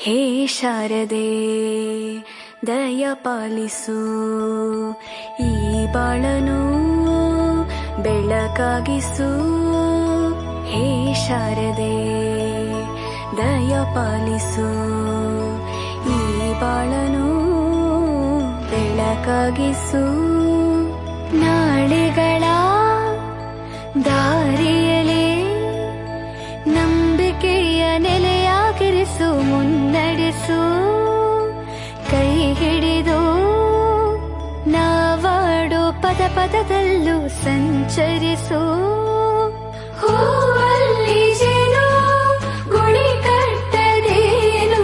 ಹೇ ಶಾರದೆ ದಯ ಪಾಲಿಸು, ಈ ಬಾಳನು ಬೆಳಕಾಗಿಸು. ಹೇ ಶಾರದೆ ದಯ ಪಾಲಿಸು, ಈ ಬಾಳನು ಬೆಳಕಾಗಿಸು. ನಾಳೆಗಳ ದಾರಿಯಲೇ ನಂಬಿಕೆಯ ನೆಲೆಯಾಗಿರಿಸು, ಮುನ್ನಡೆಸು. ಕೈ ಹಿಡಿದು ನಾವಾಡೋ ಪದ ಪದದಲ್ಲೂ ಸಂಚರಿಸು. ಹೂವಲ್ಲಿ ಜೇನು ಗುಡಿ ಕಟ್ಟದೇನು,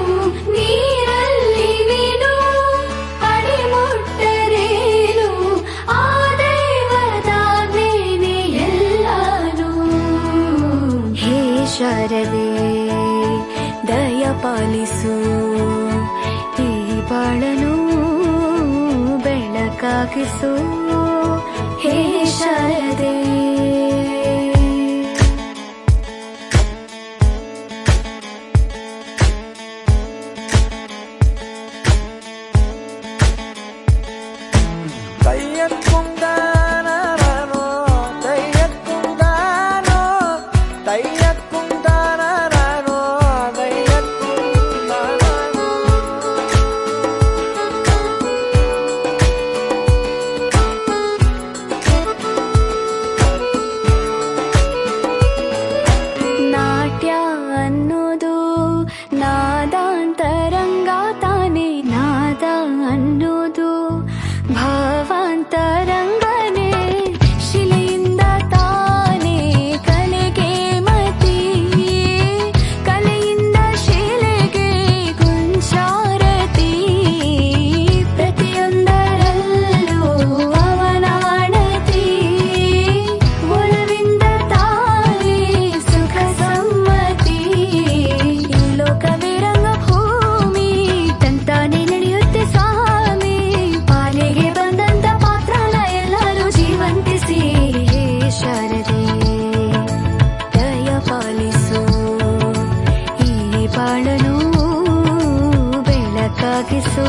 ನೀರಲ್ಲಿ ಮೀನು ಅಡಿ ಮುಟ್ಟರೇನು, ಆ ದೈವದಾಜ್ಞೆನೇ ಎಲ್ಲಾನು. ಹೇ ಶಾರದೆ ದಯ ಪಾಲಿಸು, ಈ ಬಾಳನು ಬೆಳಕಾಗಿಸು. ಹೇ ಶಾರದೆ ಅನ್ನೋದು ನಾದಾಂತರಂಗ ತಾನೆ, ನಾದ ಅನ್ನೋದು ಭಾವಾಂತರಂಗನೇ. ಶಿಲೆಯಿಂದ ತಾನೇ ಕಲೆಗೆ ಮತಿ, ಕಲೆಯಿಂದ ಶಿಲೆಗೆ ಗುಂಚಾರತಿ. ಪ್ರತಿಯೊಂದರಲ್ಲೂ ಅವನಾಣತಿ, ಒಲವಿಂದ ತಾನೇ ಸುಖ ಸಮ್ಮತಿ. ಈ ಲೋಕವೇ ರಂಗಭೂಮಿ, ತಂತಾನೆ ನಡೆಯುತ್ತೆ ಸ್ವಾಮಿ. ಪಾಲಿಗೆ ಬಂದಂತ ಪಾತ್ರನ ಎಲ್ಲರೂ ಜೀವಂತಿಸಿ. ಹೇ ಶಾರದೆ ದಯ ಪಾಲಿಸು, ಈ ಬಾಳನು ಬೆಳಕಾಗಿಸು.